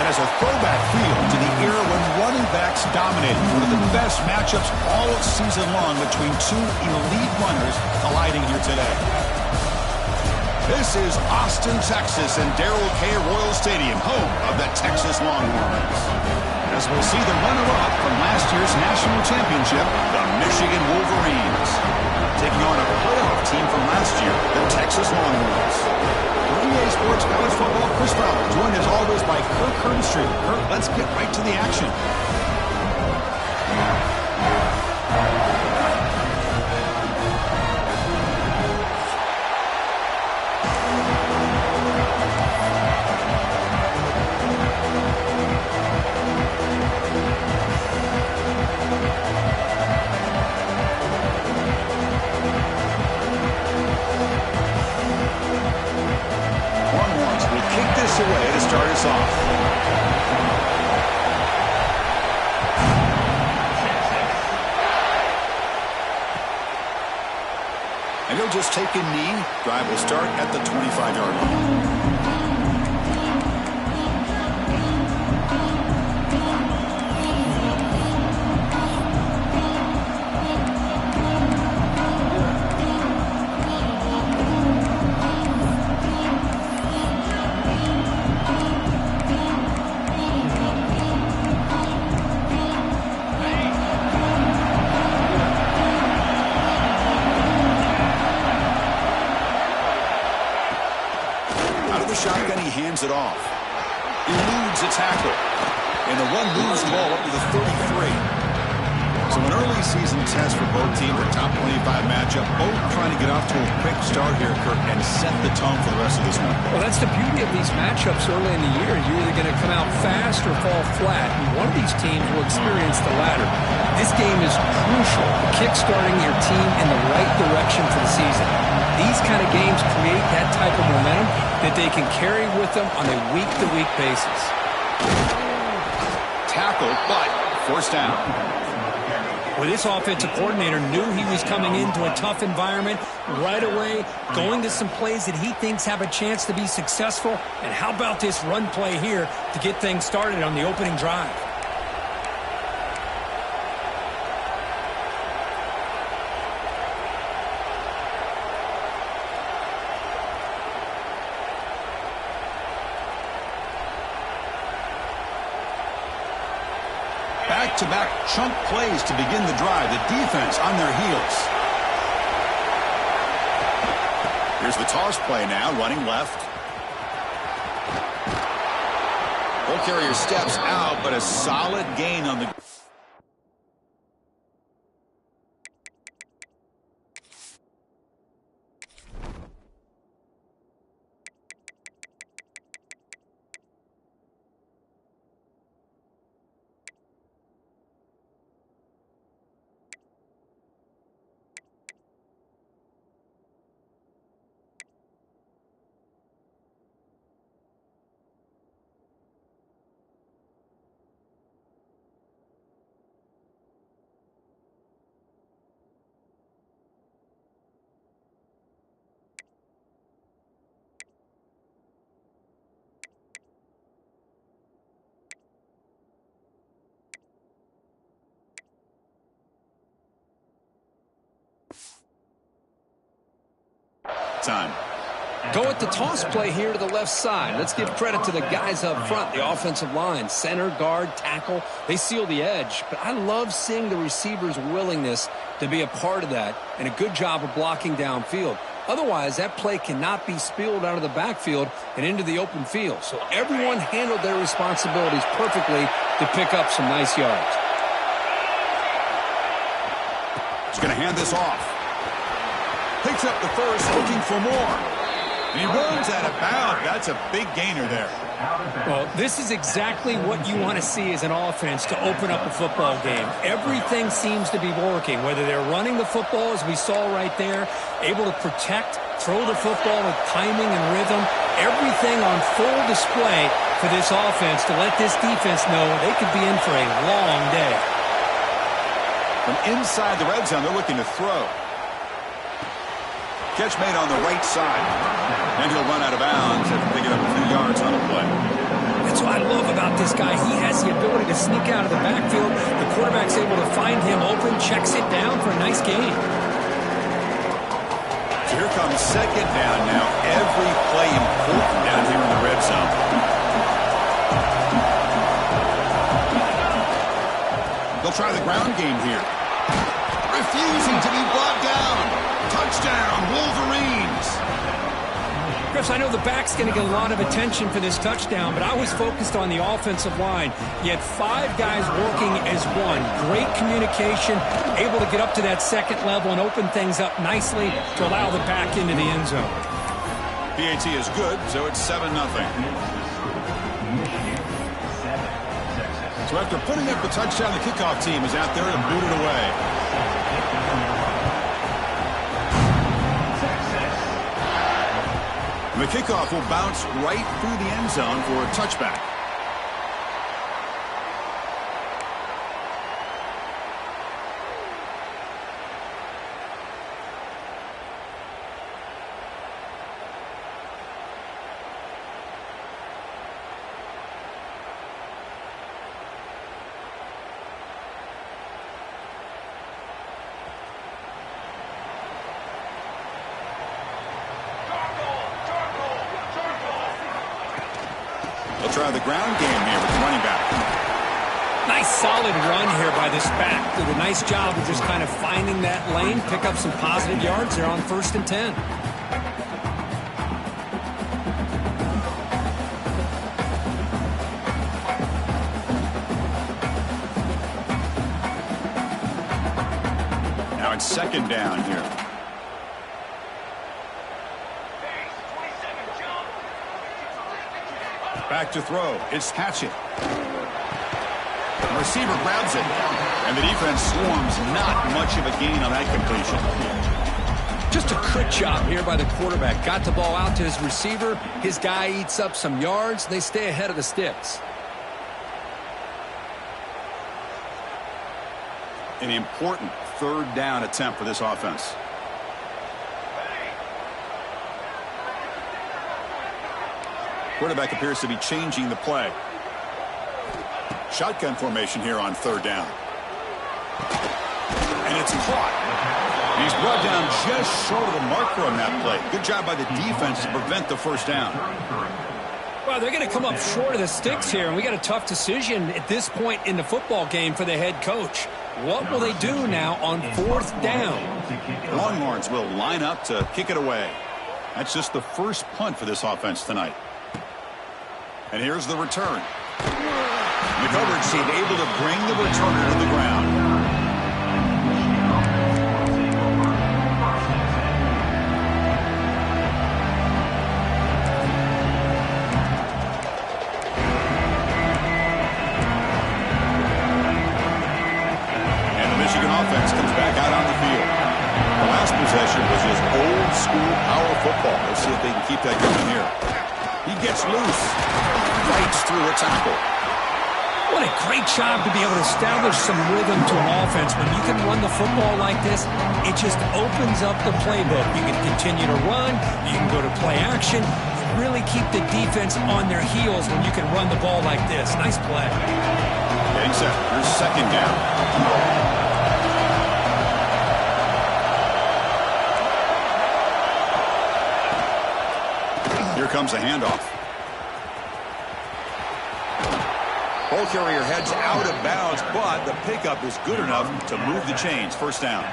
that has a throwback feel to the era when running backs dominated. One of the best matchups all season long between two elite runners colliding here today. This is Austin, Texas, and Darrell K. Royal Stadium, home of the Texas Longhorns. As we'll see the runner-up from last year's national championship, the Michigan Wolverines, taking on a playoff team from last year, the Texas Longhorns. For EA Sports College Football, Chris Fowler, joined as always by Kirk Herbstreit. Kirk, let's get right to the action. Away to start us off. And he'll just take a knee. Drive will start at the 25-yard line. Shotgun, he hands it off. Eludes a tackle. And the run moves the ball up to the 33. So an early season test for both teams, a top 25 matchup. Both trying to get off to a quick start here, Kirk, and set the tone for the rest of this one. Well, that's the beauty of these matchups early in the year. You're either going to come out fast or fall flat. And one of these teams will experience the latter. This game is crucial for kick-starting your team in the right direction for the season. These kind of games create that type of momentum that they can carry with them on a week-to-week basis. Tackle, but forced down. Well, this offensive coordinator knew he was coming into a tough environment right away, going to some plays that he thinks have a chance to be successful. And how about this run play here to get things started on the opening drive? Back-to-back chunk plays to begin the drive. The defense on their heels. Here's the toss play now, running left. Ball carrier steps out, but a solid gain on the... Time. Go at the toss play here to the left side. Let's give credit to the guys up front, the offensive line, center, guard, tackle. They seal the edge. But I love seeing the receiver's willingness to be a part of that and a good job of blocking downfield. Otherwise, that play cannot be spilled out of the backfield and into the open field. So everyone handled their responsibilities perfectly to pick up some nice yards. He's going to hand this off. Picks up the first, looking for more. And he runs out of bounds. That's a big gainer there. Well, this is exactly what you want to see as an offense to open up a football game. Everything seems to be working, whether they're running the football, as we saw right there, able to protect, throw the football with timing and rhythm. Everything on full display for this offense to let this defense know they could be in for a long day. From inside the red zone, they're looking to throw. Catch made on the right side. And he'll run out of bounds after picking up a few yards on a play. That's what I love about this guy. He has the ability to sneak out of the backfield. The quarterback's able to find him open, checks it down for a nice gain. So here comes second down now. Every play important down here in the red zone. They'll try the ground game here. Refusing to be brought down. Touchdown, Wolverines. Chris, I know the back's going to get a lot of attention for this touchdown, but I was focused on the offensive line. You had 5 guys working as one. Great communication, able to get up to that second level and open things up nicely to allow the back into the end zone. PAT is good, so it's 7-0. So after putting up the touchdown, the kickoff team is out there to boot it away. The kickoff will bounce right through the end zone for a touchback. Try the ground game here with the running back. Nice solid run here by this back. Did a nice job of just kind of finding that lane, pick up some positive yards there on 1st and 10. Now it's second down here. Back to throw. It's Hatchett. The receiver grabs it. And the defense swarms. Not much of a gain on that completion. Just a quick job here by the quarterback. Got the ball out to his receiver. His guy eats up some yards. They stay ahead of the sticks. An important 3rd down attempt for this offense. Quarterback appears to be changing the play. Shotgun formation here on 3rd down. And it's caught. He's brought down just short of the marker on that play. Good job by the defense to prevent the 1st down. Well, they're going to come up short of the sticks here, and we got a tough decision at this point in the football game for the head coach. What will they do now on 4th down? Longhorns will line up to kick it away. That's just the first punt for this offense tonight. And here's the return. The coverage team able to bring the returner to the ground. And the Michigan offense comes back out on the field. The last possession was just old school power football. Let's see if they can keep that going here. He gets loose. Fights through a tackle. What a great job to be able to establish some rhythm to an offense. When you can run the football like this, it just opens up the playbook. You can continue to run. You can go to play action. You really keep the defense on their heels when you can run the ball like this. Nice play. Getting set. Here's 2nd down. Here comes a handoff. Ball carrier heads out of bounds, but the pickup is good enough to move the chains. 1st down.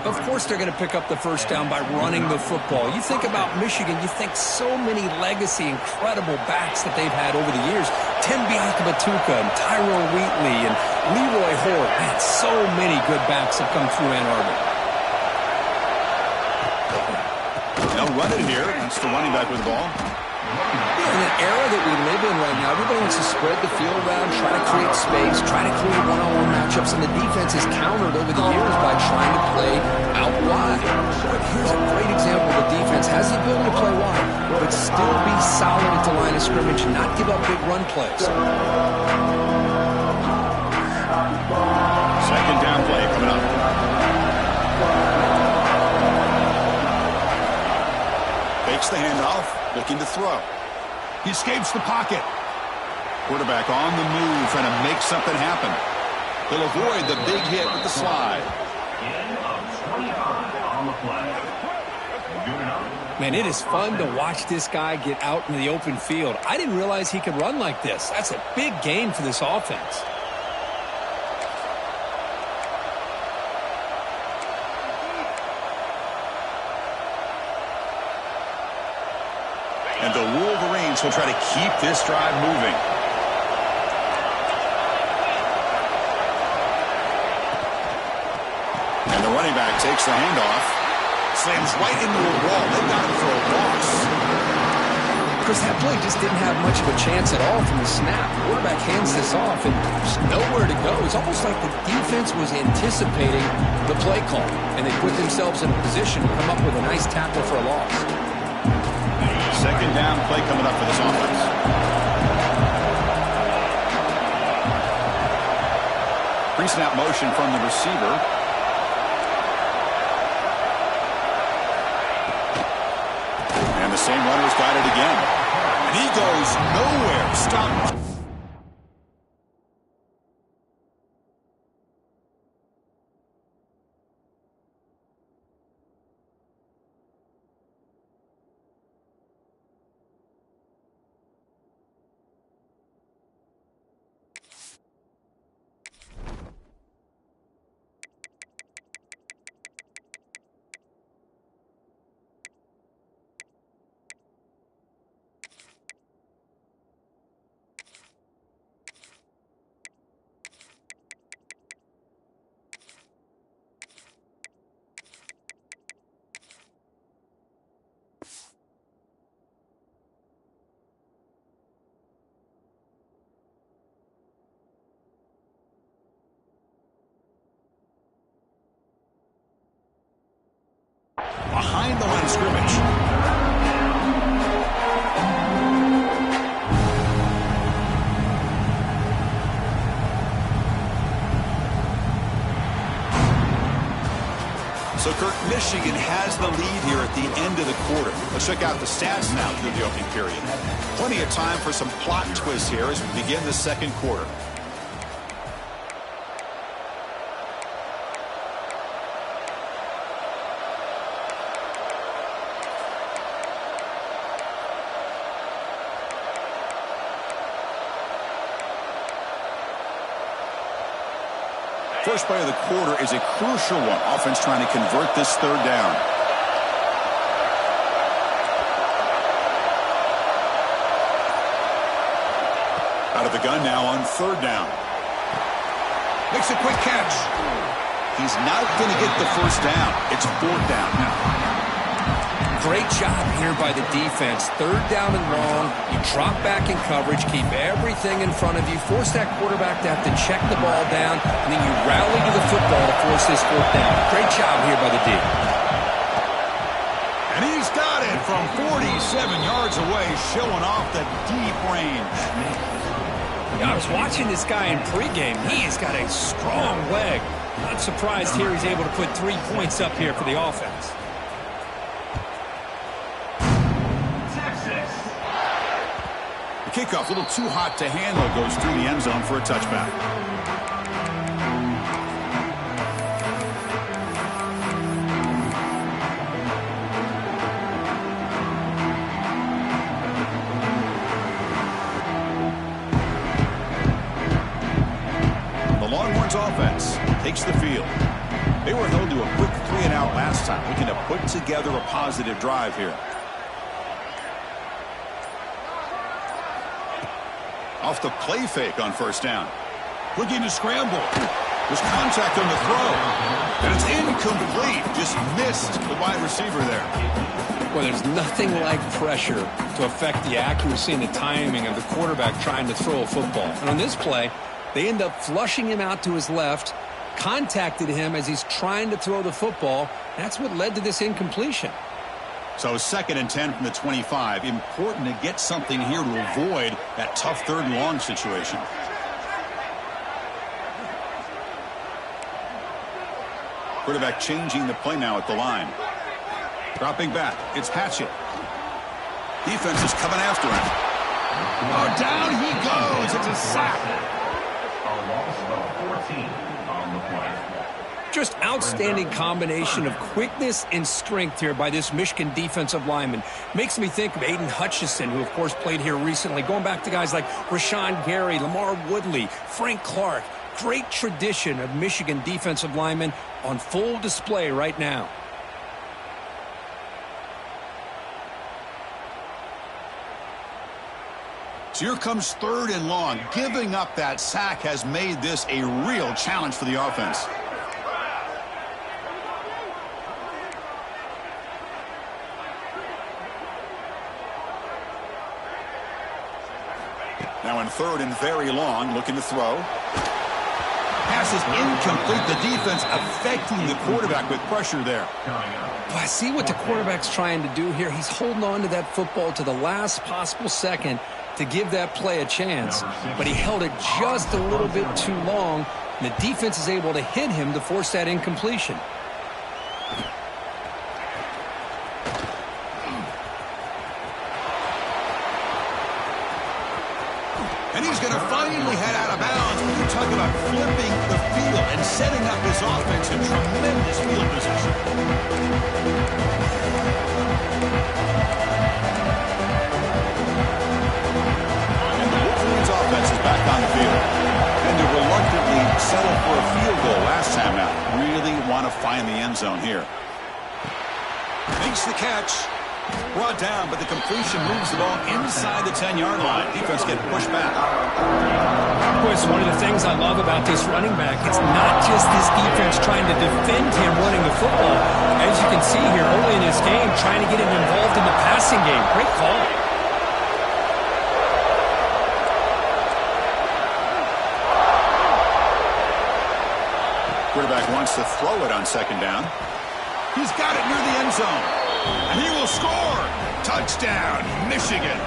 Of course they're going to pick up the 1st down by running the football. You think about Michigan, you think so many legacy, incredible backs that they've had over the years. Tim Biakabatuka and Tyrone Wheatley and Leroy Hort. Man, so many good backs have come through Ann Arbor. They'll run it here. That's the running back with the ball. In an era that we live in right now, everybody wants to spread the field around, try to create space, try to create one-on-one matchups, and the defense has countered over the years by trying to play out wide. But here's a great example. The defense has the ability to play wide, but still be solid at the line of scrimmage and not give up big run plays. 2nd down play coming up. Takes the handoff, looking to throw. He escapes the pocket. Quarterback on the move, trying to make something happen. He'll avoid the big hit with the slide. Man, it is fun to watch this guy get out in the open field. I didn't realize he could run like this. That's a big gain for this offense. And the Wolverines will try to keep this drive moving. And the running back takes the handoff. Slams right into a wall. They've got him for a loss. Chris, that play just didn't have much of a chance at all from the snap. The quarterback hands this off, and there's nowhere to go. It's almost like the defense was anticipating the play call, and they put themselves in a position to come up with a nice tackle for a loss. Second down play coming up for this offense. Pre-snap motion from the receiver. And the same runner's got it again. And he goes nowhere. Stop. Behind the line of scrimmage. So, Kirk, Michigan has the lead here at the end of the quarter. Let's check out the stats now through the opening period. Plenty of time for some plot twists here as we begin the second quarter. First play of the quarter is a crucial one. Offense trying to convert this third down. Out of the gun now on third down. Makes a quick catch. He's not going to get the first down. It's fourth down now. Great job here by the defense. Third down and long. You drop back in coverage, keep everything in front of you, force that quarterback to have to check the ball down, and then you rally to the football to force this fourth down. Great job here by the D. And he's got it from 47 yards away, showing off the deep range. I was watching this guy in pregame. He has got a strong leg. Not surprised here he's able to put 3 points up here for the offense. Kickoff, a little too hot to handle, goes through the end zone for a touchback. The Longhorns offense takes the field. They were held to a quick 3-and-out last time, looking to put together a positive drive here. Off the play fake on first down. Looking to scramble. There's contact on the throw. And it's incomplete. Just missed the wide receiver there. Well, there's nothing like pressure to affect the accuracy and the timing of the quarterback trying to throw a football. And on this play, they end up flushing him out to his left, contacted him as he's trying to throw the football. That's what led to this incompletion. So 2nd and 10 from the 25. Important to get something here to avoid that tough third and long situation. Quarterback changing the play now at the line. Dropping back. It's Hatchett. Defense is coming after him. Oh, down he goes. It's a sack. A loss of 14 on the play. Just outstanding combination of quickness and strength here by this Michigan defensive lineman. Makes me think of Aiden Hutchinson, who, of course, played here recently. Going back to guys like Rashawn Gary, Lamar Woodley, Frank Clark. Great tradition of Michigan defensive linemen on full display right now. So here comes 3rd and long. Giving up that sack has made this a real challenge for the offense. Now in 3rd and very long, looking to throw. Pass is incomplete. The defense affecting the quarterback with pressure there. Well, I see what the quarterback's trying to do here. He's holding on to that football to the last possible second to give that play a chance. But he held it just a little bit too long, and the defense is able to hit him to force that incompletion. And he's going to finally head out of bounds. When you talk about flipping the field and setting up his offense in tremendous field position. And the Wolverines offense is back on the field. And to reluctantly settle for a field goal last time out. Really want to find the end zone here. Makes the catch. Brought down, but the completion moves the ball inside the 10-yard line. Defense getting pushed back. Boys, one of the things I love about this running back, it's not just this defense trying to defend him running the football. As you can see here early in this game, trying to get him involved in the passing game. Great call. Quarterback wants to throw it on 2nd down. He's got it near the end zone. And he will score. Touchdown, Michigan.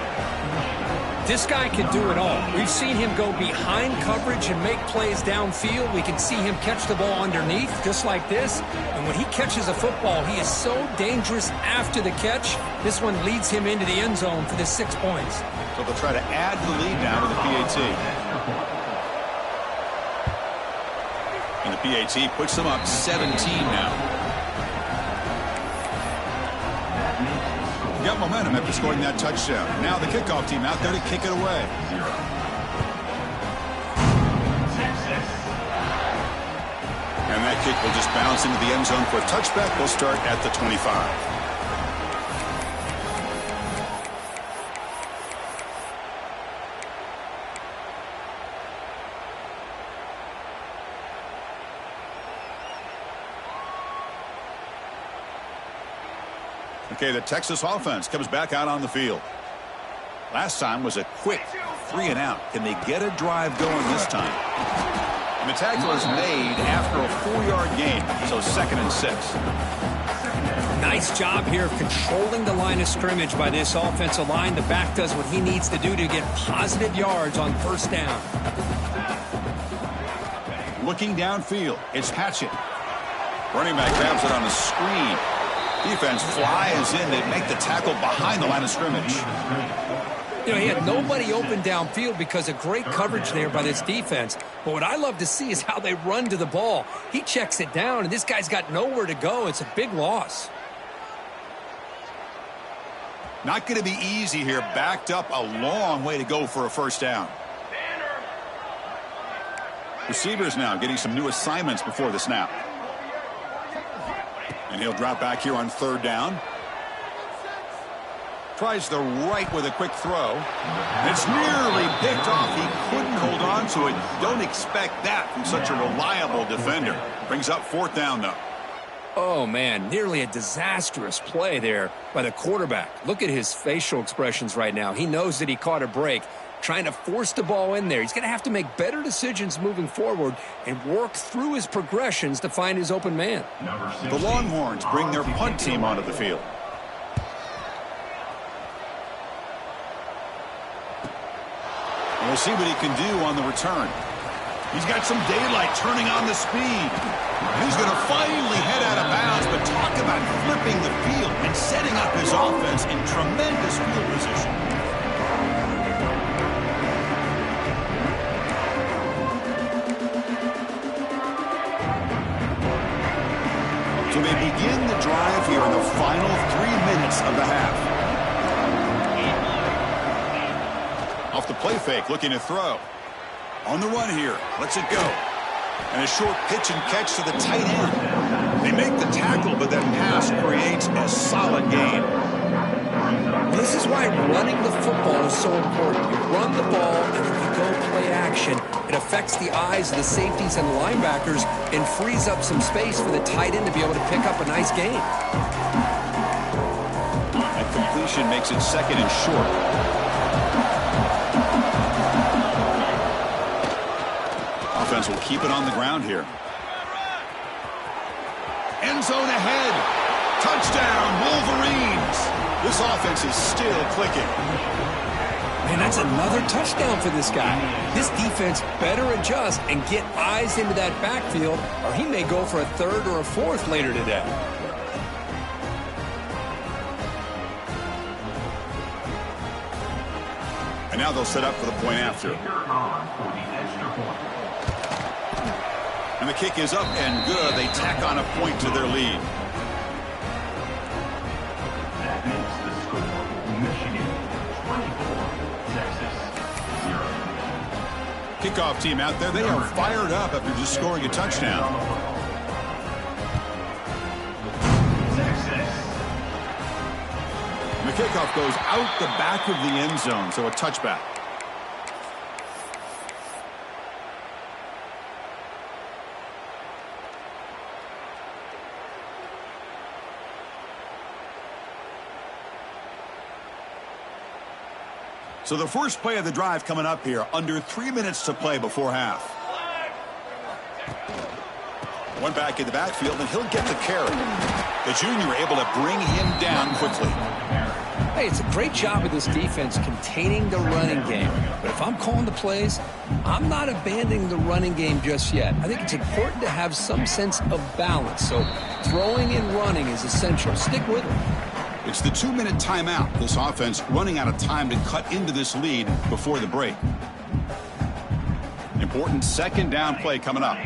This guy can do it all. We've seen him go behind coverage and make plays downfield. We can see him catch the ball underneath, just like this. And when he catches a football, he is so dangerous after the catch. This one leads him into the end zone for the 6 points. So they'll try to add the lead now to the PAT. And the PAT puts them up 17 now. Got momentum after scoring that touchdown. Now the kickoff team out there to kick it away. And that kick will just bounce into the end zone for a touchback. We'll start at the 25. Okay, the Texas offense comes back out on the field. Last time was a quick 3-and-out. Can they get a drive going this time? And the tackle is made after a 4-yard gain, so 2nd and 6. Nice job here of controlling the line of scrimmage by this offensive line. The back does what he needs to do to get positive yards on 1st down. Looking downfield, it's Hatchett. Running back grabs it on a screen. Defense flies in to make the tackle behind the line of scrimmage. You know, he had nobody open downfield because of great coverage there by this defense. But what I love to see is how they run to the ball. He checks it down, and this guy's got nowhere to go. It's a big loss. Not going to be easy here. Backed up a long way to go for a 1st down. Receivers now getting some new assignments before the snap. And he'll drop back here on 3rd down. Tries the right with a quick throw. It's nearly picked off. He couldn't hold on to it. Don't expect that from such a reliable defender. Brings up 4th down, though. Oh, man, nearly a disastrous play there by the quarterback. Look at his facial expressions right now. He knows that he caught a break, trying to force the ball in there. He's going to have to make better decisions moving forward and work through his progressions to find his open man. The Longhorns bring their punt team onto the field. And we'll see what he can do on the return. He's got some daylight turning on the speed. And he's going to finally head out of bounds, but talk about flipping the field and setting up his offense in tremendous field position. So they begin the drive here in the final 3 minutes of the half. Off the play fake, looking to throw. On the run here, lets it go. And a short pitch and catch to the tight end. They make the tackle, but that pass creates a solid gain. This is why running the football is so important. You run the ball, and if you go play action, it affects the eyes of the safeties and linebackers and frees up some space for the tight end to be able to pick up a nice gain. That completion makes it second and short. Offense will keep it on the ground here. End zone ahead. Touchdown, Wolverines. This offense is still clicking. Man, that's another touchdown for this guy. This defense better adjust and get eyes into that backfield, or he may go for a third or a fourth later today. And now they'll set up for the point after. And the kick is up and good. They tack on a point to their lead. That makes the score Michigan 24, Texas 0. Kickoff team out there, they are fired up after just scoring a touchdown. Texas. And the kickoff goes out the back of the end zone, so a touchback. So the first play of the drive coming up here, under 3 minutes to play before half. One back in the backfield, and he'll get the carry. The junior able to bring him down quickly. Hey, it's a great job of this defense containing the running game. But if I'm calling the plays, I'm not abandoning the running game just yet. I think it's important to have some sense of balance. So throwing and running is essential. Stick with it. It's the 2-minute timeout. This offense running out of time to cut into this lead before the break. Important second down play coming up.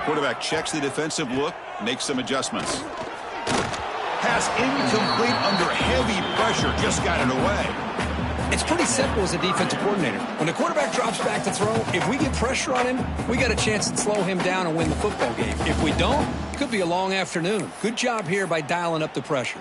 Quarterback checks the defensive look, makes some adjustments. Pass incomplete under heavy pressure, just got it away. It's pretty simple as a defensive coordinator. When the quarterback drops back to throw, if we get pressure on him, we got a chance to slow him down and win the football game. If we don't, it could be a long afternoon. Good job here by dialing up the pressure.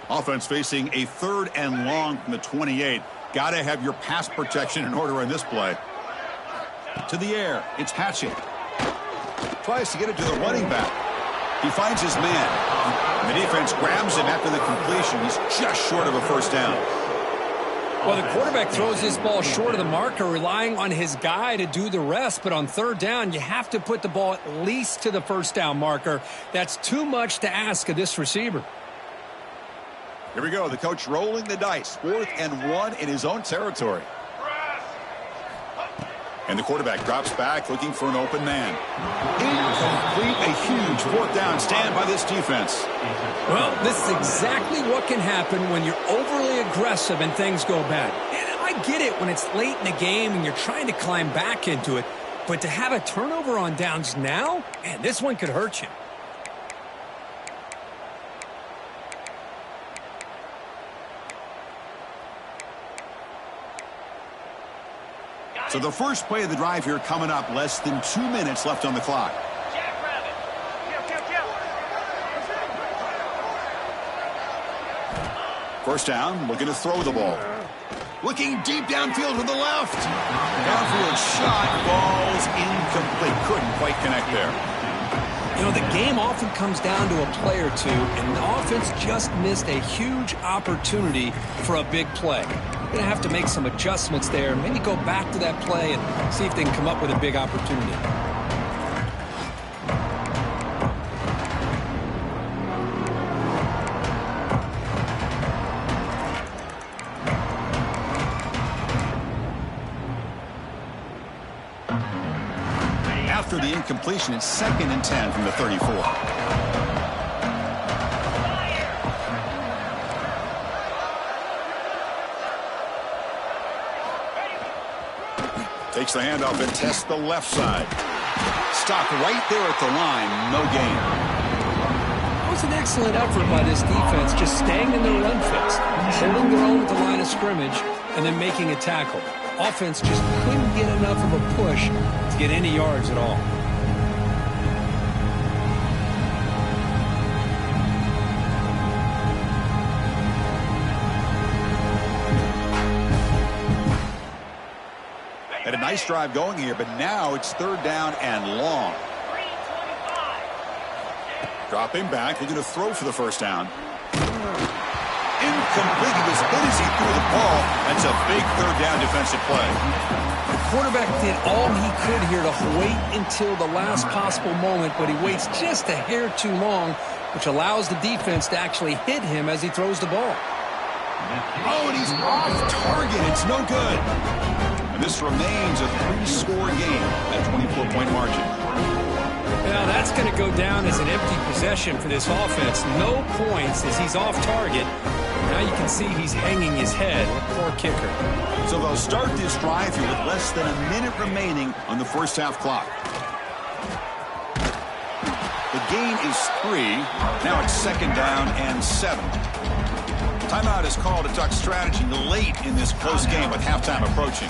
Offense facing a 3rd and long from the 28. Got to have your pass protection in order in this play. To the air, it's Hatchett. Tries to get it to the running back. He finds his man. The defense grabs him after the completion. He's just short of a first down. Well, the quarterback throws this ball short of the marker, relying on his guy to do the rest. But on 3rd down, you have to put the ball at least to the first down marker. That's too much to ask of this receiver. Here we go. The coach rolling the dice. 4th and 1 in his own territory. And the quarterback drops back looking for an open man. Incomplete. A huge 4th down stand by this defense. Well, this is exactly what can happen when you're overly aggressive and things go bad. And I get it when it's late in the game and you're trying to climb back into it. But to have a turnover on downs now, man, this one could hurt you. So the first play of the drive here coming up, less than 2 minutes left on the clock. First down, looking to throw the ball. Looking deep downfield to the left. Downfield shot, falls incomplete. Couldn't quite connect there. You know, the game often comes down to a play or two, and the offense just missed a huge opportunity for a big play. They're going to have to make some adjustments there, maybe go back to that play and see if they can come up with a big opportunity. After the incompletion, it's 2nd and 10 from the 34. Takes the handoff and tests the left side. Stopped right there at the line. No gain. It was an excellent effort by this defense, just staying in their run fix, holding their own at the line of scrimmage, and then making a tackle. Offense just couldn't get enough of a push to get any yards at all. Had a nice drive going here, but now it's 3rd down and long. Dropping back, looking to throw for the first down. Incomplete. He was hit as he threw the ball. That's a big 3rd down defensive play. The quarterback did all he could here to wait until the last possible moment, but he waits just a hair too long, which allows the defense to actually hit him as he throws the ball. Oh, and he's off target. It's no good. And this remains a 3-score game at 24-point margin. Now that's going to go down as an empty possession for this offense. No points as he's off target. Now you can see he's hanging his head. Poor kicker. So they'll start this drive here with less than a minute remaining on the first half clock. The gain is 3. Now it's 2nd down and 7. Timeout is called to talk strategy late in this close game with halftime approaching.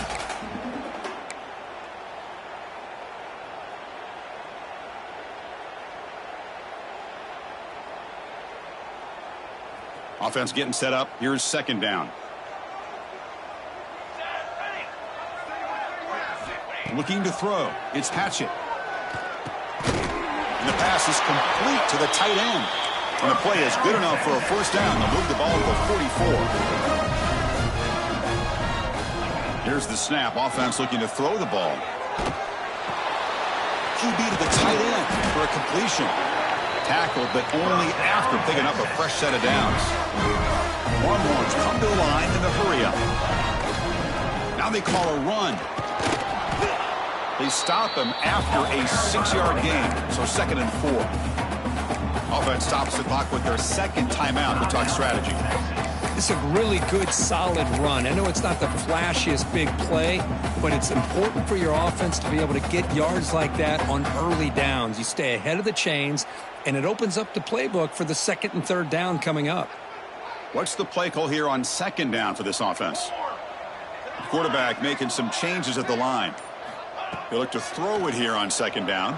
Offense getting set up. Here's 2nd down. Looking to throw. It's Hatchett. And the pass is complete to the tight end. And the play is good enough for a first down. They'll move the ball to the 44. Here's the snap. Offense looking to throw the ball. QB to the tight end for a completion. Tackled, but only after picking up a fresh set of downs. Longhorns come to the line in a hurry up. Now they call a run. They stop him after a 6-yard gain, so 2nd and 4. Offense stops the clock with their 2nd timeout to talk strategy. This is a really good, solid run. I know it's not the flashiest big play, but it's important for your offense to be able to get yards like that on early downs. You stay ahead of the chains, and it opens up the playbook for the 2nd and 3rd down coming up. What's the play call here on 2nd down for this offense? The quarterback making some changes at the line. He'll look to throw it here on 2nd down.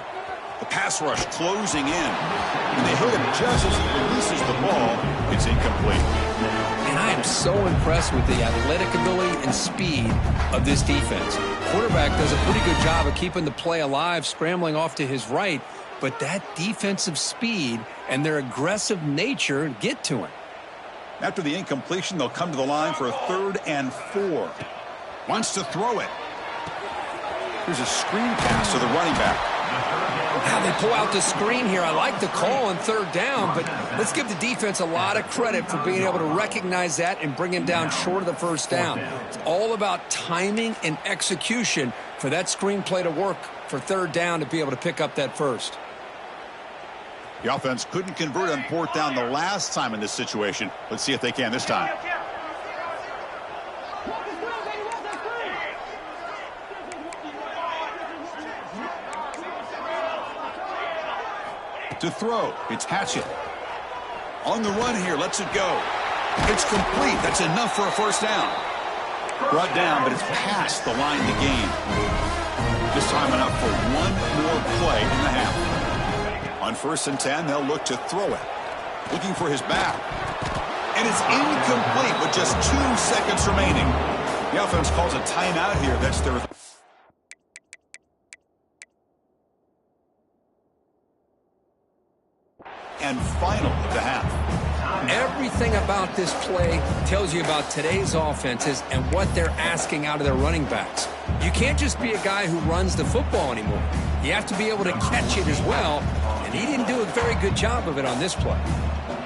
The pass rush closing in. And they hit him just as he releases the ball. It's incomplete. And I am so impressed with the athletic ability and speed of this defense. Quarterback does a pretty good job of keeping the play alive, scrambling off to his right. But that defensive speed and their aggressive nature get to him. After the incompletion, they'll come to the line for a 3rd and 4. Wants to throw it. Here's a screen pass to the running back. Now they pull out the screen here. I like the call on 3rd down, but let's give the defense a lot of credit for being able to recognize that and bring him down short of the first down. It's all about timing and execution for that screen play to work for 3rd down to be able to pick up that first. The offense couldn't convert on 4th down the last time in this situation. Let's see if they can this time. To throw, it's Hatchett. On the run here, lets it go. It's complete. That's enough for a first down. Brought down, but it's past the line to gain. This time enough for one more play in the half. On 1st and 10, they'll look to throw it. Looking for his back. And it's incomplete with just 2 seconds remaining. The offense calls a timeout here. That's their... and final of the half. Everything about this play tells you about today's offenses and what they're asking out of their running backs. You can't just be a guy who runs the football anymore. You have to be able to catch it as well, and he didn't do a very good job of it on this play.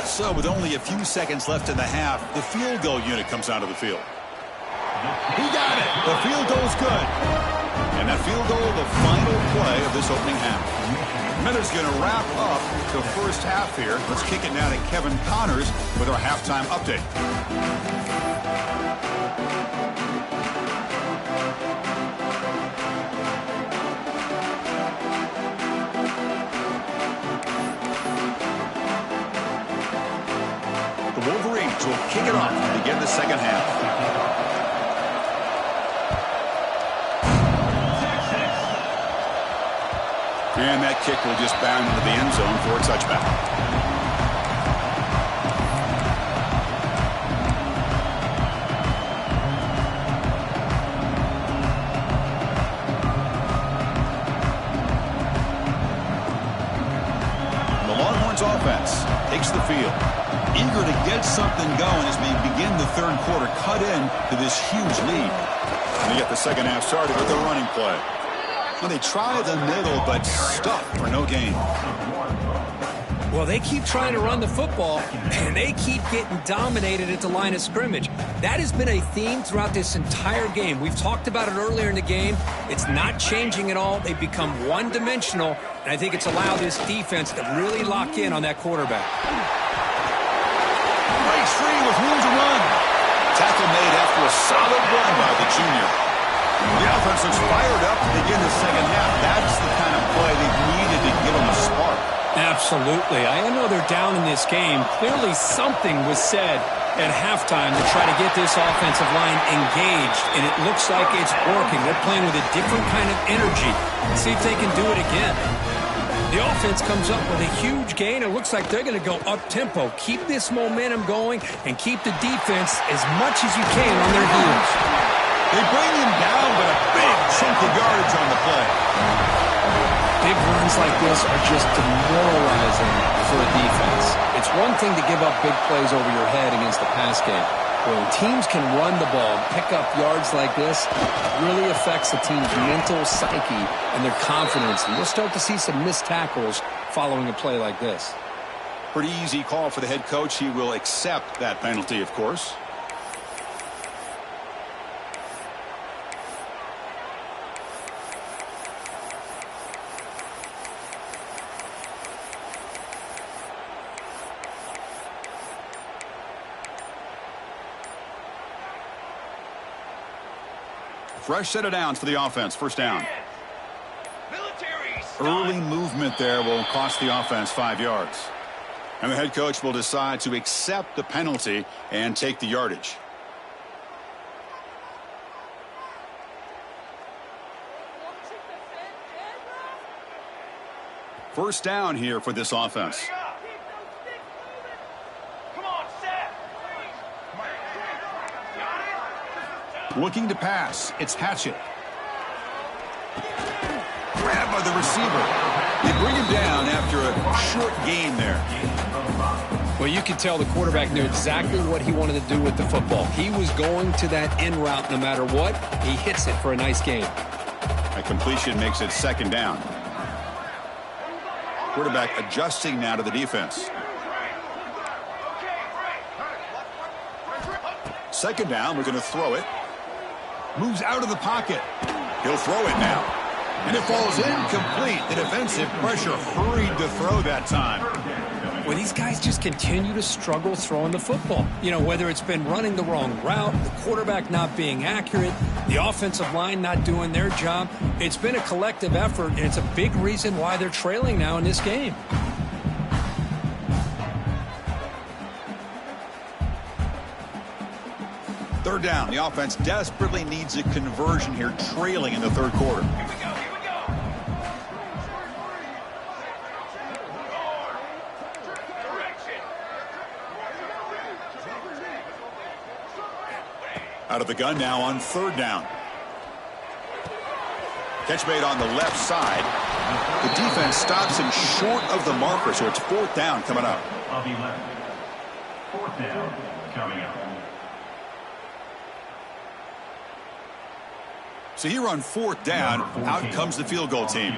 So with only a few seconds left in the half, the field goal unit comes out of the field. He got it. The field goal's good. And that field goal, the final play of this opening half. Miller's going to wrap up the first half here. Let's kick it now to Kevin Connors with our halftime update. kick it off to begin the second half. And that kick will just bound into the end zone for a touchback. Offense takes the field, eager to get something going as we begin the third quarter, cut in to this huge lead. And they get the second half started with a running play. Well, they try the middle, but stuck for no gain. Well, they keep trying to run the football, and they keep getting dominated at the line of scrimmage. That has been a theme throughout this entire game. We've talked about it earlier in the game. It's not changing at all. They've become one-dimensional, and I think it's allowed this defense to really lock in on that quarterback. Breaks free with room to run. Tackle made after a solid run by the junior. The offense looks fired up to begin the second half. That's the kind of play they've needed to give them a spark. Absolutely. I know they're down in this game. Clearly something was said at halftime to try to get this offensive line engaged, and it looks like it's working. They're playing with a different kind of energy. Let's see if they can do it again. The offense comes up with a huge gain. It looks like they're going to go up-tempo. Keep this momentum going and keep the defense as much as you can on their heels. They bring him down, but a big chunk of yardage on the play. Big runs like this are just demoralizing for a defense. It's one thing to give up big plays over your head against the pass game. When teams can run the ball, pick up yards like this, it really affects the team's mental psyche and their confidence. And you'll start to see some missed tackles following a play like this. Pretty easy call for the head coach. He will accept that penalty, of course. Fresh set of downs for the offense. First down. Early movement there will cost the offense 5 yards. And the head coach will decide to accept the penalty and take the yardage. First down here for this offense. Looking to pass. It's Hatchett. Grabbed by the receiver. They bring him down after a short gain there. Well, you can tell the quarterback knew exactly what he wanted to do with the football. He was going to that in route no matter what. He hits it for a nice gain. A completion makes it second down. Quarterback adjusting now to the defense. Second down, we're going to throw it. Moves out of the pocket. He'll throw it now. And it falls incomplete. The defensive pressure hurried to throw that time. Well, these guys just continue to struggle throwing the football. You know, whether it's been running the wrong route, the quarterback not being accurate, the offensive line not doing their job. It's been a collective effort, and it's a big reason why they're trailing now in this game. Third down. The offense desperately needs a conversion here, trailing in the third quarter. Here we go. Out of the gun now on third down. Catch made on the left side. The defense stops him short of the marker, so it's fourth down coming up. Of 11. Fourth down coming up. So here on fourth down, out comes the field goal team.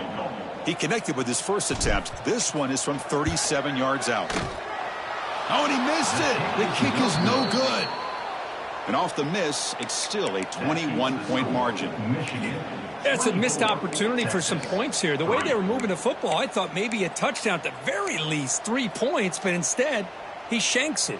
He connected with his first attempt. This one is from 37 yards out. Oh, and he missed it. The kick is no good. And off the miss, it's still a 21-point margin. That's a missed opportunity for some points here. The way they were moving the football, I thought maybe a touchdown at the very least, 3 points, but instead, he shanks it.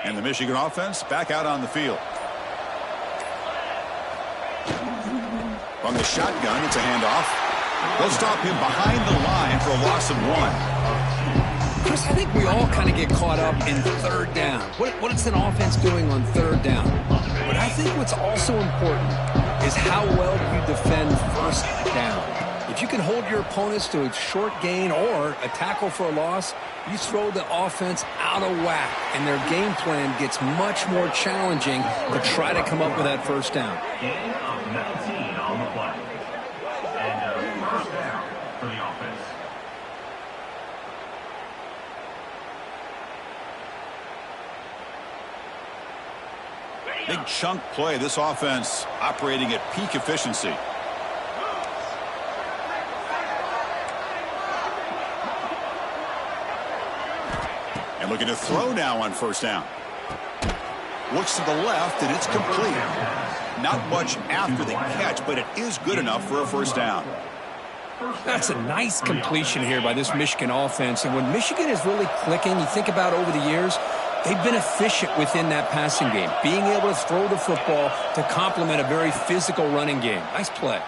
And the Michigan offense back out on the field. From the shotgun, it's a handoff. They'll stop him behind the line for a loss of 1. Chris, I think we all kind of get caught up in third down. What is an offense doing on third down? But I think what's also important is how well you defend first down. If you can hold your opponents to a short gain or a tackle for a loss, you throw the offense out of whack, and their game plan gets much more challenging to try to come up with that first down. Gain of 19 on the play. And first down for the offense. Big chunk play. This offense operating at peak efficiency. And looking to throw now on first down. Looks to the left, and it's complete. Not much after the catch, but it is good enough for a first down. That's a nice completion here by this Michigan offense. And when Michigan is really clicking, you think about over the years, they've been efficient within that passing game, being able to throw the football to complement a very physical running game. Nice play.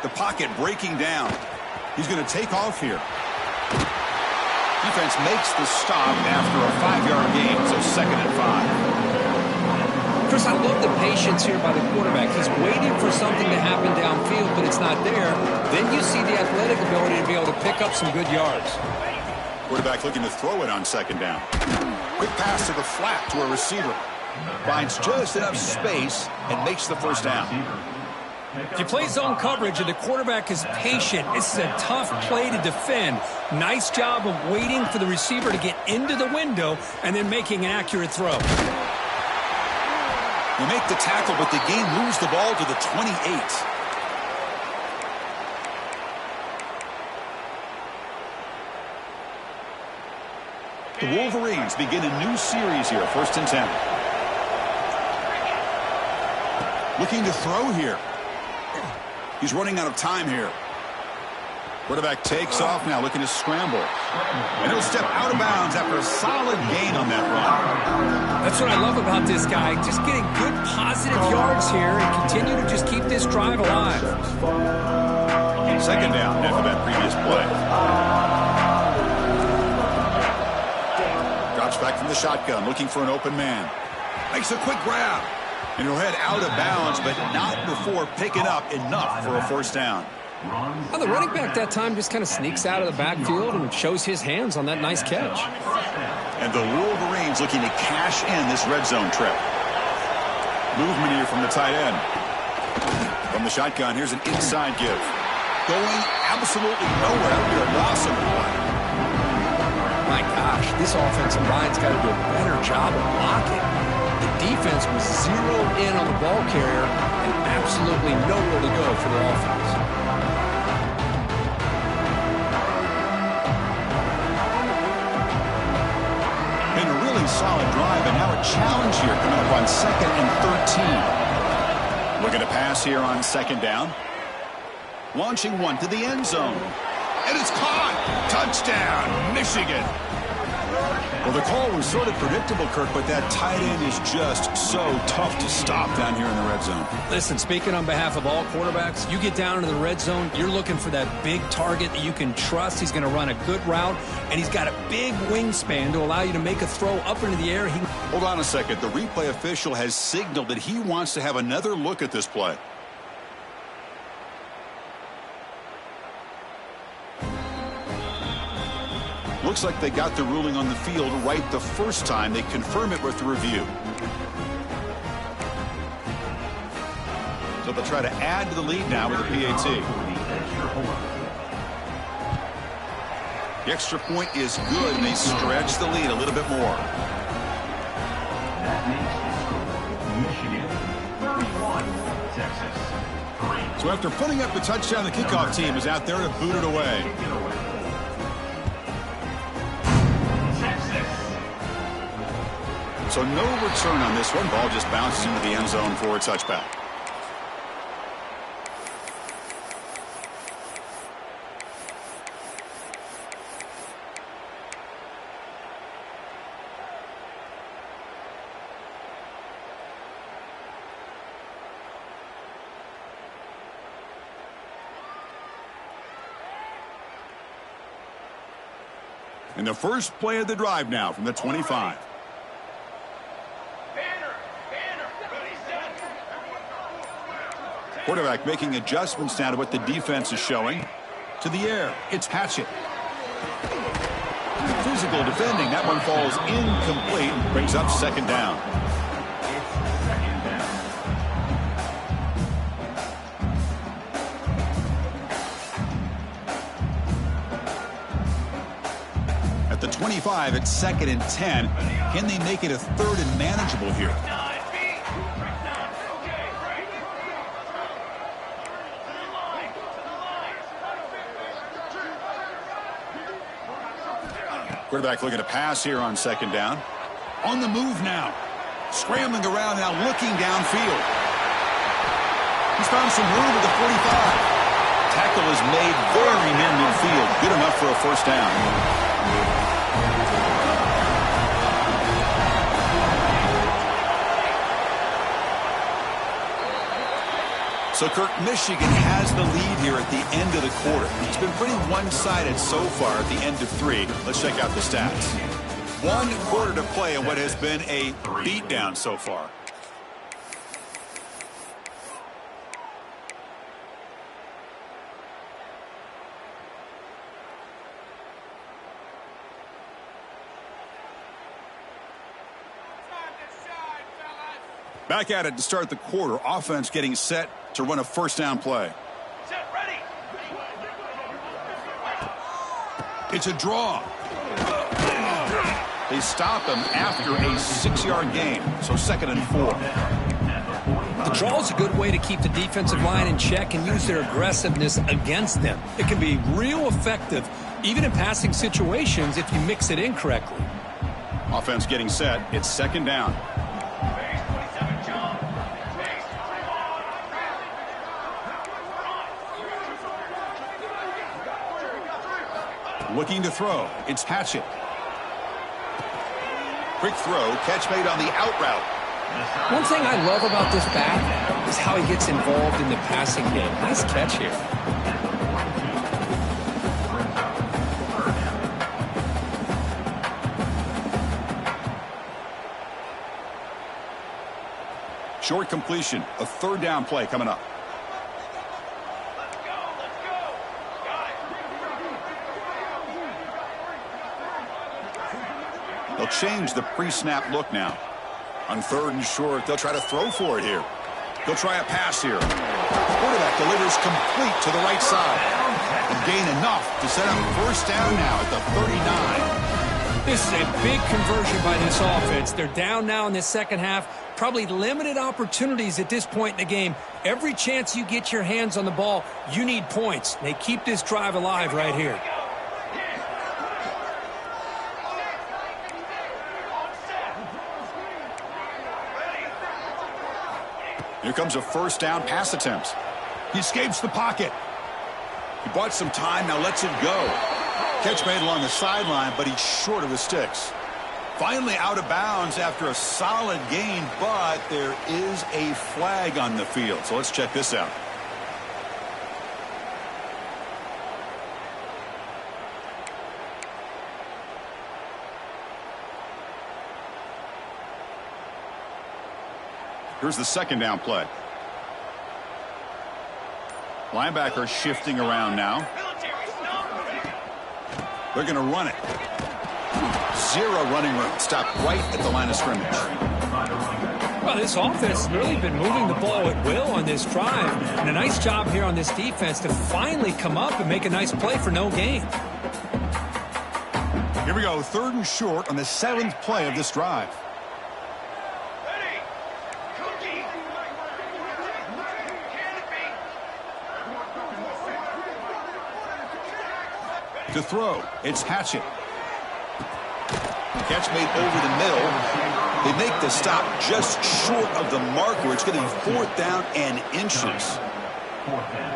The pocket breaking down. He's going to take off here. Defense makes the stop after a 5-yard gain, so 2nd and 5. Chris, I love the patience here by the quarterback. He's waiting for something to happen downfield, but it's not there. Then you see the athletic ability to be able to pick up some good yards. Quarterback looking to throw it on 2nd down. Quick pass to the flat to a receiver. Finds just enough space and makes the first down. If you play zone coverage and the quarterback is patient, this is a tough play to defend. Nice job of waiting for the receiver to get into the window and then making an accurate throw. They make the tackle, but the game moves the ball to the 28. The Wolverines begin a new series here, 1st and 10. Looking to throw here. He's running out of time here. Quarterback takes off now, looking to scramble. And he'll step out of bounds after a solid gain on that run. That's what I love about this guy. Just getting good positive yards here and continue to just keep this drive alive. 2nd down after that previous play. Drops back from the shotgun, looking for an open man. Makes a quick grab. And he'll head out of bounds, but not before picking up enough for a first down. Well, the running back that time just kind of sneaks out of the backfield and shows his hands on that nice catch. And the Wolverines looking to cash in this red zone trip. Movement here from the tight end. From the shotgun, here's an inside give. Going absolutely nowhere. It'll be a loss of 1. My gosh, this offensive line's got to do a better job of blocking. The defense was zeroed in on the ball carrier and absolutely nowhere to go for their offense. Been a really solid drive, and now a challenge here coming up on 2nd and 13. Looking to pass here on 2nd down. Launching one to the end zone. And it's caught. Touchdown, Michigan. Well, the call was sort of predictable, Kirk, but that tight end is just so tough to stop down here in the red zone. Listen, speaking on behalf of all quarterbacks, you get down into the red zone, you're looking for that big target that you can trust. He's going to run a good route, and he's got a big wingspan to allow you to make a throw up into the air. Hold on a second. The replay official has signaled that he wants to have another look at this play. Looks like they got the ruling on the field right the first time. They confirm it with the review. So they'll try to add to the lead now with a PAT. The extra point is good, and they stretch the lead a little bit more. That makes Michigan 31, Texas 3. So after putting up the touchdown, the kickoff team is out there to boot it away. So no return on this one. Ball just bounces into the end zone for a touchback. And the first play of the drive now from the 25. Quarterback making adjustments now to what the defense is showing. To the air, it's Hatchett. Physical defending. That one falls incomplete. Brings up second down. At the 25, it's 2nd and 10. Can they make it a 3rd and manageable here? Quarterback looking to pass here on 2nd down. On the move now. Scrambling around now, looking downfield. He's found some room at the 45. Tackle is made very near midfield. Good enough for a first down. So, Kirk, Michigan has the lead here at the end of the quarter. It's been pretty one-sided so far at the end of 3. Let's check out the stats. 1 quarter to play in what has been a beatdown so far. Back at it to start the quarter. Offense getting set to run a first down play. Set, ready. It's a draw. They stop him after a 6-yard gain. So 2nd and 4. The draw is a good way to keep the defensive line in check and use their aggressiveness against them. It can be real effective, even in passing situations, if you mix it in correctly. Offense getting set. It's 2nd down. Looking to throw. It's Hatchett. Quick throw. Catch made on the out route. One thing I love about this back is how he gets involved in the passing game. Nice catch here. Short completion. A 3rd down play coming up. They'll change the pre-snap look now. On 3rd and short, they'll try to throw for it here. They'll try a pass here. Quarterback delivers complete to the right side. And gain enough to set up first down now at the 39. This is a big conversion by this offense. They're down now in the second half. Probably limited opportunities at this point in the game. Every chance you get your hands on the ball, you need points. They keep this drive alive right here. Here comes a first down pass attempt. He escapes the pocket. He bought some time, now lets it go. Catch made along the sideline, but he's short of the sticks. Finally out of bounds after a solid gain, but there is a flag on the field. So let's check this out. Here's the 2nd down play. Linebacker shifting around now. They're going to run it. 0 running room. Stopped right at the line of scrimmage. Well, this offense has really been moving the ball at will on this drive. And a nice job here on this defense to finally come up and make a nice play for no gain. Here we go. 3rd and short on the 7th play of this drive. To throw, it's Hatchett. Catch made over the middle. They make the stop just short of the marker. It's going to be 4th down and inches.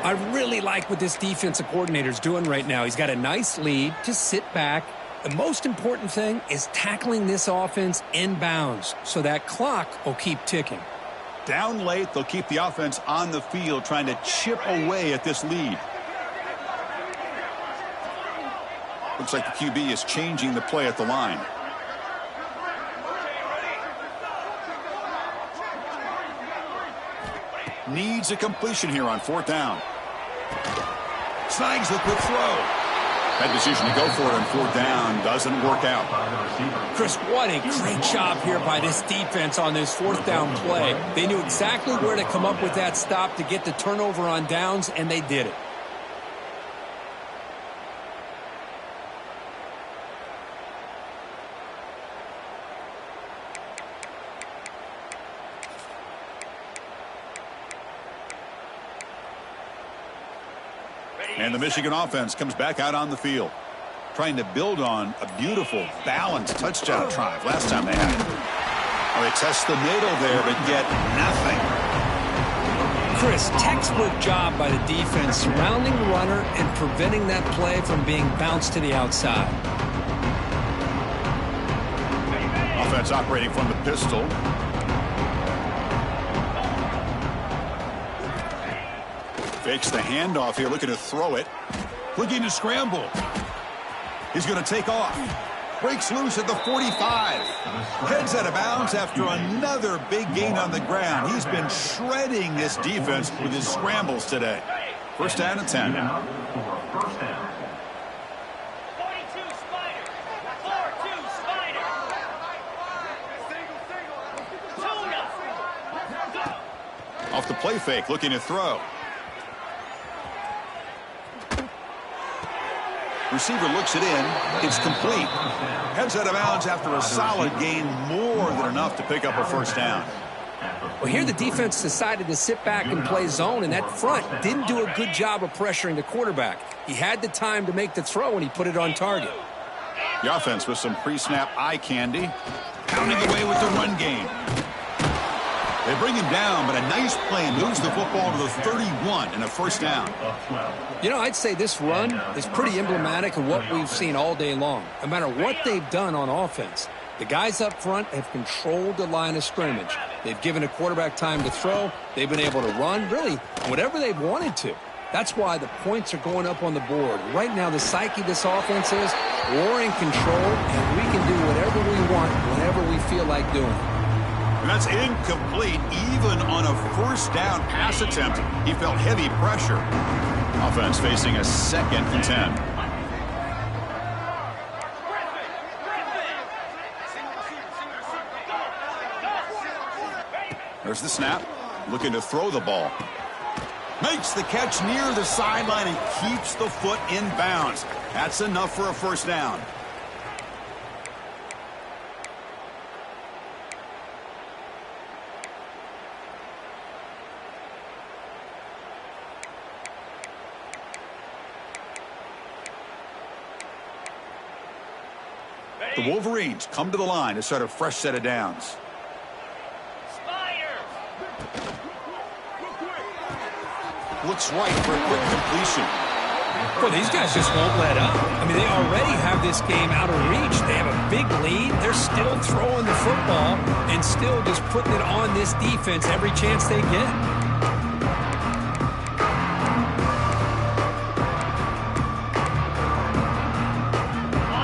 I really like what this defensive coordinator is doing right now. He's got a nice lead. Just sit back. The most important thing is tackling this offense inbounds so that clock will keep ticking. Down late, they'll keep the offense on the field trying to chip away at this lead. Looks like the QB is changing the play at the line. Needs a completion here on 4th down. Snags the quick throw. That decision to go for it on 4th down doesn't work out. Chris, what a great job here by this defense on this 4th down play. They knew exactly where to come up with that stop to get the turnover on downs, and they did it. And the Michigan offense comes back out on the field, trying to build on a beautiful, balanced touchdown drive last time they had it. Well, they test the middle there, but get nothing. Chris, textbook job by the defense surrounding the runner and preventing that play from being bounced to the outside. Offense operating from the pistol. Fakes the handoff here, looking to throw it. Looking to scramble. He's going to take off. Breaks loose at the 45. Heads out of bounds after another big gain on the ground. He's been shredding this defense with his scrambles today. 1st down and 10. Off the play fake, looking to throw. Receiver looks it in. It's complete. Heads out of bounds after a solid gain, more than enough to pick up a 1st down. Well, here the defense decided to sit back and play zone, and that front didn't do a good job of pressuring the quarterback. He had the time to make the throw, and he put it on target. The offense with some pre-snap eye candy, pounding away with the run game. They bring him down, but a nice play moves the football to the 31 and a 1st down. You know, I'd say this run is pretty emblematic of what we've seen all day long. No matter what they've done on offense, the guys up front have controlled the line of scrimmage. They've given a quarterback time to throw. They've been able to run, really, whatever they've wanted to. That's why the points are going up on the board. Right now, the psyche of this offense is we're in control, and we can do whatever we want whenever we feel like doing it. And that's incomplete, even on a 1st down pass attempt. He felt heavy pressure. Offense facing a 2nd and 10. There's the snap. Looking to throw the ball. Makes the catch near the sideline and keeps the foot in bounds. That's enough for a 1st down. The Wolverines come to the line to start a fresh set of downs. Looks right for a quick completion. Well, these guys just won't let up. I mean, they already have this game out of reach. They have a big lead. They're still throwing the football and still just putting it on this defense every chance they get.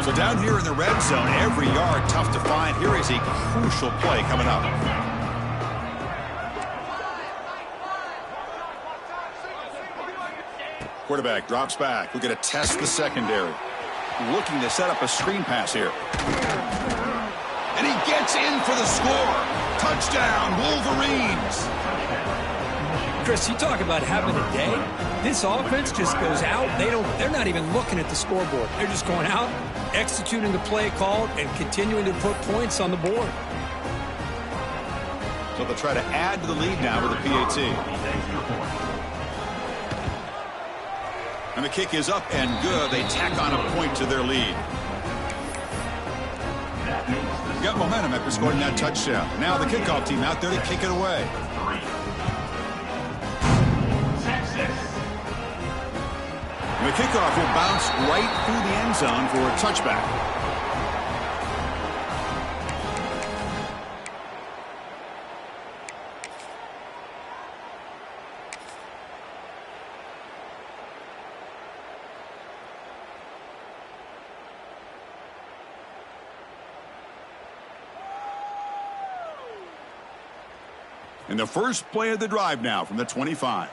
So down here in the red zone, every yard tough to find. Here is a crucial play coming up. Quarterback drops back. We're going to test the secondary. Looking to set up a screen pass here. And he gets in for the score. Touchdown, Wolverines. Chris, you talk about having a day. This offense just goes out. They're not even looking at the scoreboard. They're just going out, executing the play called, and continuing to put points on the board. So they'll try to add to the lead now with a PAT. And the kick is up and good. They tack on a point to their lead. Got momentum after scoring that touchdown. Now the kickoff team out there to kick it away. And the kickoff will bounce right through the end zone for a touchback. And the first play of the drive now from the 25.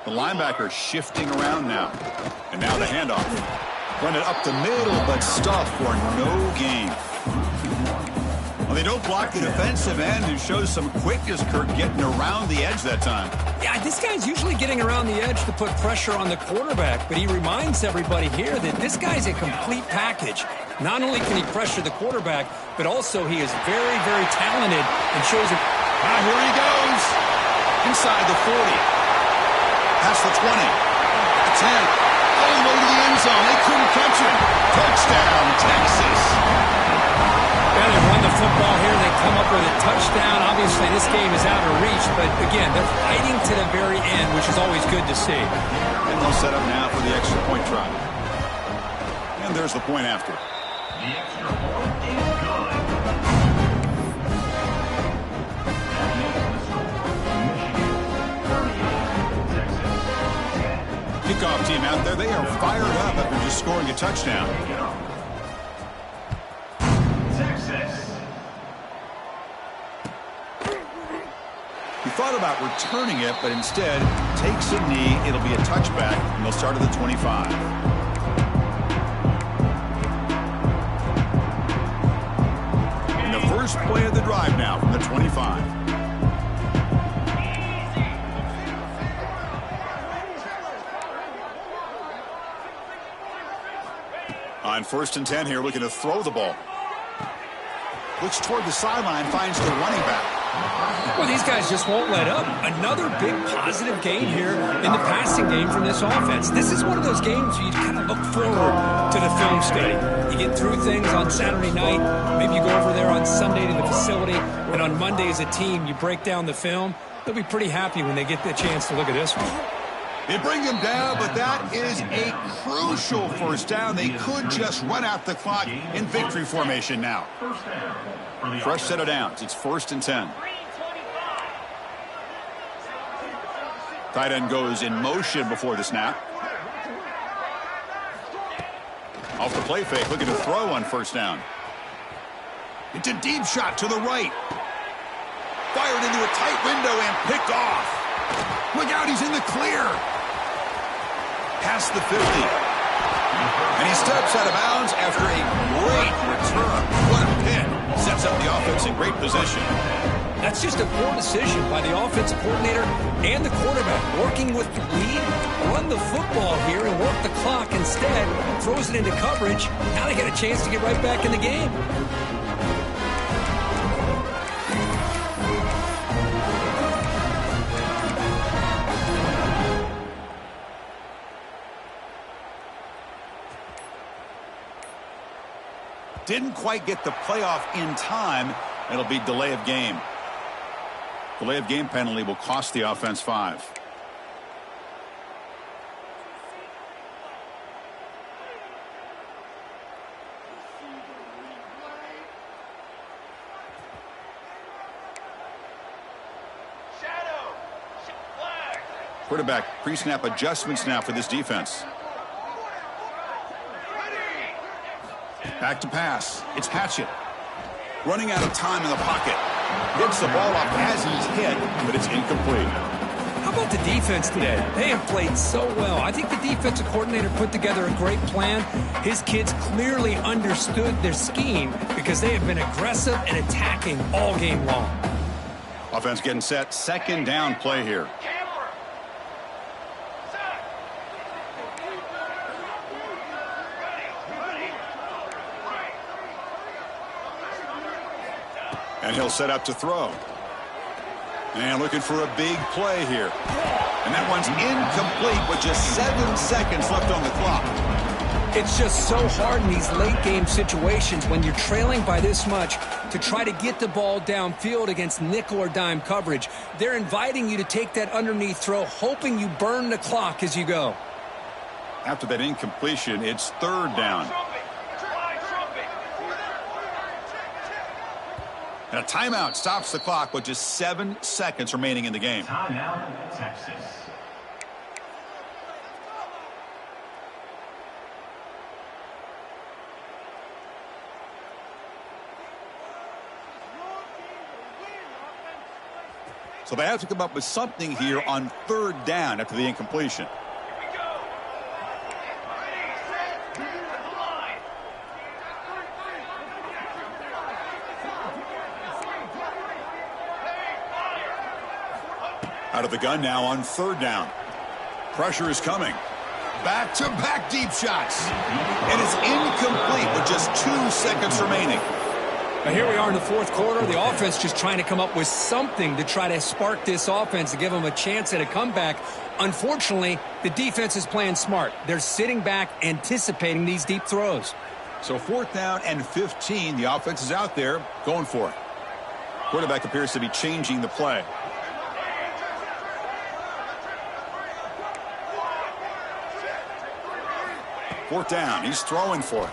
The linebacker shifting around now. And now the handoff. Run it up the middle, but stuffed for no gain. Well, they don't block the defensive end, who shows some quickness, Kirk, getting around the edge that time. Yeah, this guy's usually getting around the edge to put pressure on the quarterback, but he reminds everybody here that this guy's a complete package. Not only can he pressure the quarterback, but also he is very, very talented and shows it. Here he goes. Inside the 40. Past the 20. The 10. All the way to the end zone. They couldn't catch him. Touchdown, Texas. Yeah, they run the football here. They come up with a touchdown. Obviously, this game is out of reach, but again, they're fighting to the very end, which is always good to see. And they'll set up now for the extra point try. And there's the point after. The extra point is good. That makes the score Michigan 38, Texas 10. Kickoff team out there. They are fired up after just scoring a touchdown. He thought about returning it, but instead takes a knee. It'll be a touchback, and they'll start at the 25. And the first play of the drive now from the 25. On 1st and 10 here, looking to throw the ball. Looks toward the sideline, finds the running back. Well, these guys just won't let up. Another big positive gain here in the passing game from this offense. This is one of those games where you kind of look forward to the film study. You get through things on Saturday night. Maybe you go over there on Sunday to the facility, and on Monday as a team, you break down the film. They'll be pretty happy when they get the chance to look at this one. They bring him down, but that is a crucial first down. They could just run out the clock in victory formation now. Fresh set of downs. It's 1st and 10. Tight end goes in motion before the snap. Off the play fake, looking to throw on 1st down. It's a deep shot to the right. Fired into a tight window and picked off. Look out, he's in the clear. Past the 50. And he steps out of bounds after a great return. What a pin. Sets up the offense in great position. That's just a poor decision by the offensive coordinator and the quarterback. Working with the lead, run the football here and work the clock instead. Throws it into coverage. Now they get a chance to get right back in the game. Didn't quite get the playoff in time. It'll be delay of game. Delay of game penalty will cost the offense 5. Quarterback pre-snap adjustments now for this defense. Back to pass. It's Hatchett. Running out of time in the pocket. Gets the ball off as he's hit, but it's incomplete. How about the defense today? They have played so well. I think the defensive coordinator put together a great plan. His kids clearly understood their scheme because they have been aggressive and attacking all game long. Offense getting set. 2nd down play here. And he'll set up to throw. And looking for a big play here. And that one's incomplete with just 7 seconds left on the clock. It's just so hard in these late game situations when you're trailing by this much to try to get the ball downfield against nickel or dime coverage. They're inviting you to take that underneath throw, hoping you burn the clock as you go. After that incompletion, it's 3rd down. And a timeout stops the clock with just 7 seconds remaining in the game. Timeout, Texas. So they have to come up with something here on third down after the incompletion. Out of the gun now on third down. Pressure is coming. Back-to-back deep shots. And it's incomplete with just 2 seconds remaining. Now here we are in the fourth quarter. The offense just trying to come up with something to try to spark this offense to give them a chance at a comeback. Unfortunately, the defense is playing smart. They're sitting back, anticipating these deep throws. So 4th down and 15. The offense is out there going for it. Quarterback appears to be changing the play. Fourth down. He's throwing for it.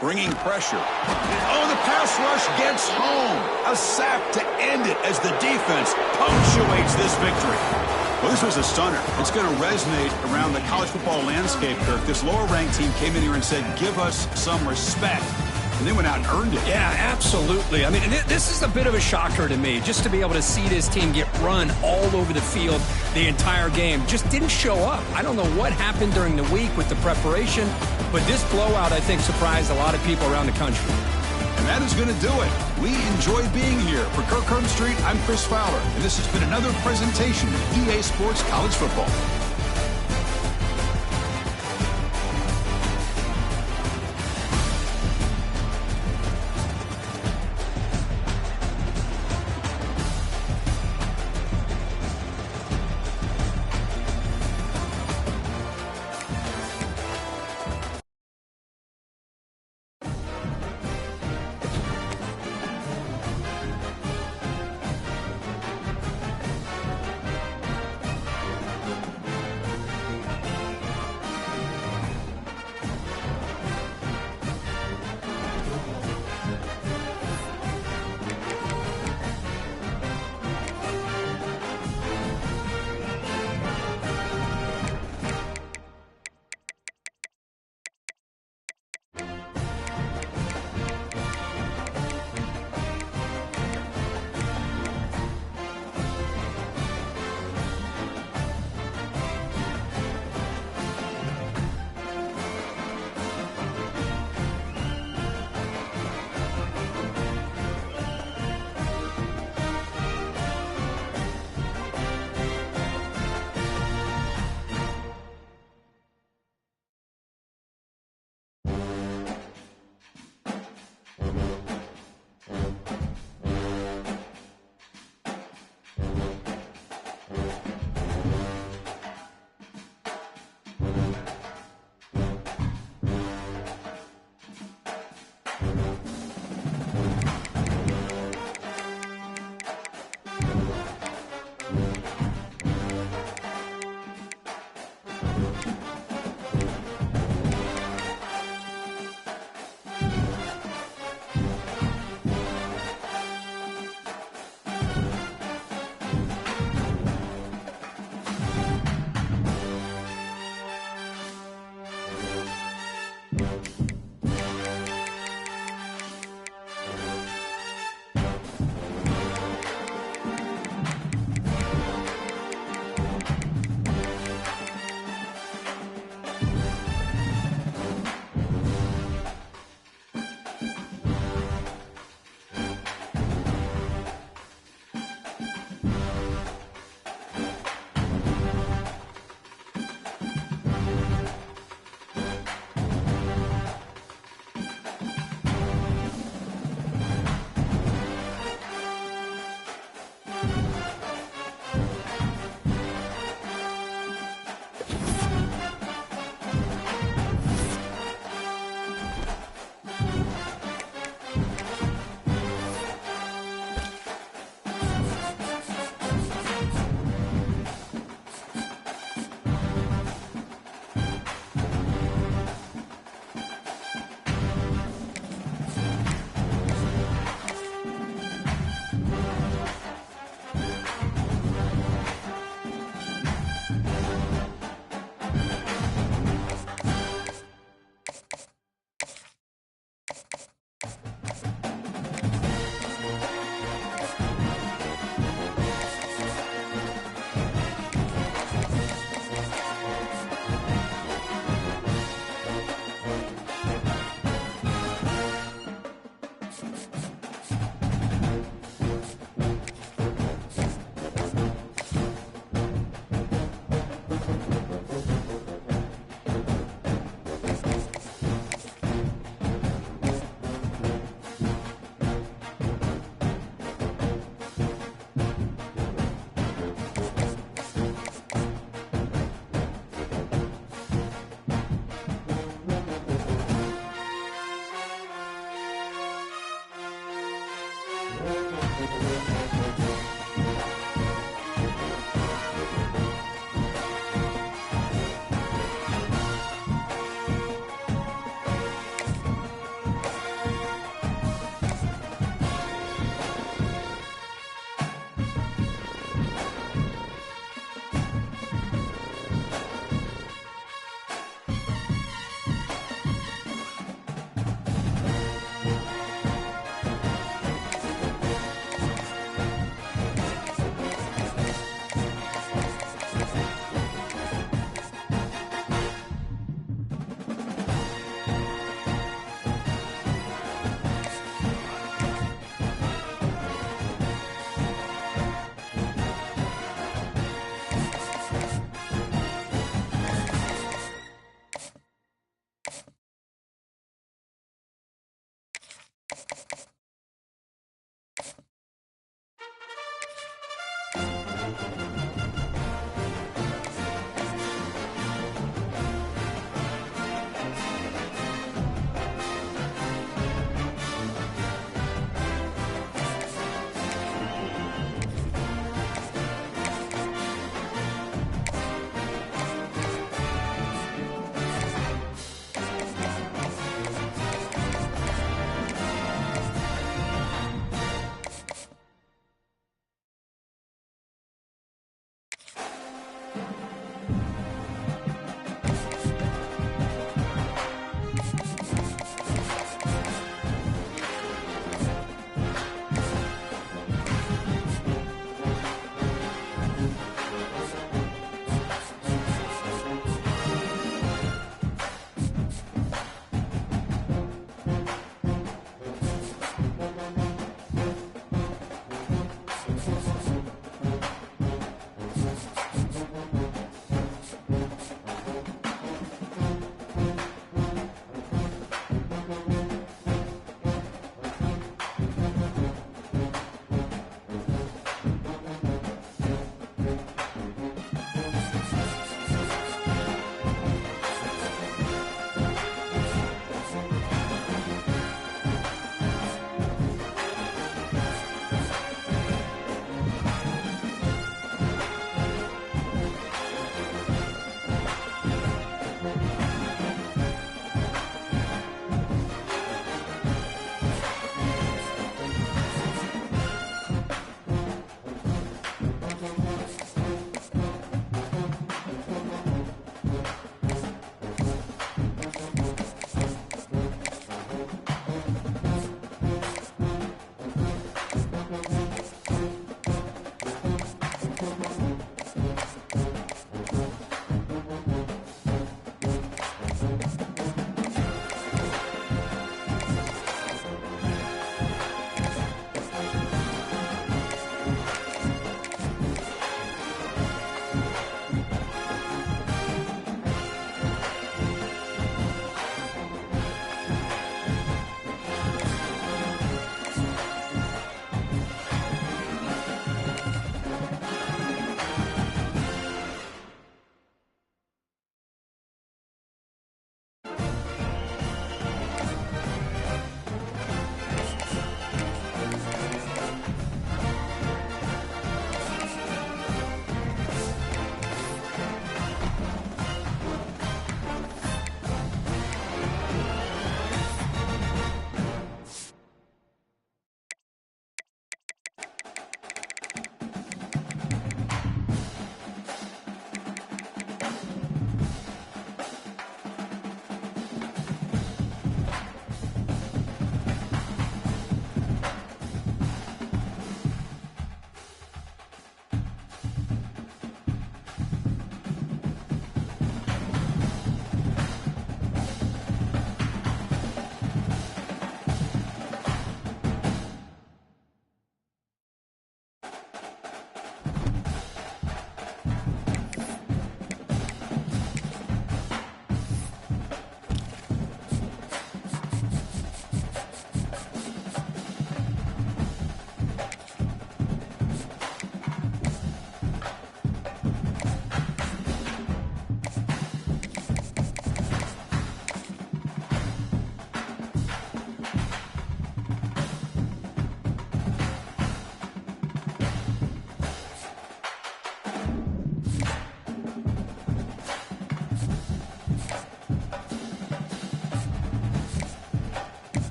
Bringing pressure. Oh, the pass rush gets home. A sack to end it as the defense punctuates this victory. Well, this was a stunner. It's going to resonate around the college football landscape, Kirk. This lower-ranked team came in here and said, give us some respect. And they went out and earned it. Yeah, absolutely. I mean, this is a bit of a shocker to me, just to be able to see this team get run all over the field the entire game. Just didn't show up. I don't know what happened during the week with the preparation, but this blowout, I think, surprised a lot of people around the country. And that is going to do it. We enjoyed being here. For Kirk Herbstreit, I'm Chris Fowler, and this has been another presentation of EA Sports College Football.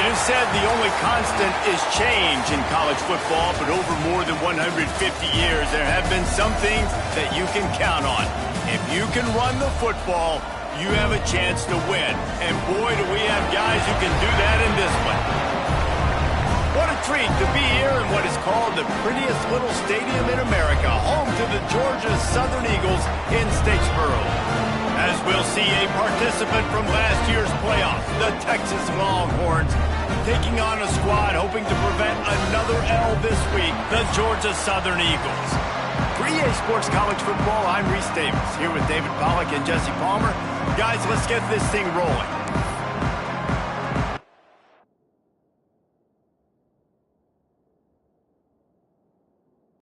It is said the only constant is change in college football, but over more than 150 years, there have been some things that you can count on. If you can run the football, you have a chance to win. And boy, do we have guys who can do that in this one. What a treat to be here in what is called the prettiest little stadium in America, home to the Georgia Southern Eagles in Statesboro. As we'll see a participant from last year's playoff, the Texas Longhorns, taking on a squad hoping to prevent another L this week, the Georgia Southern Eagles. For EA Sports College Football, I'm Reese Davis, here with David Pollack and Jesse Palmer. Guys, let's get this thing rolling.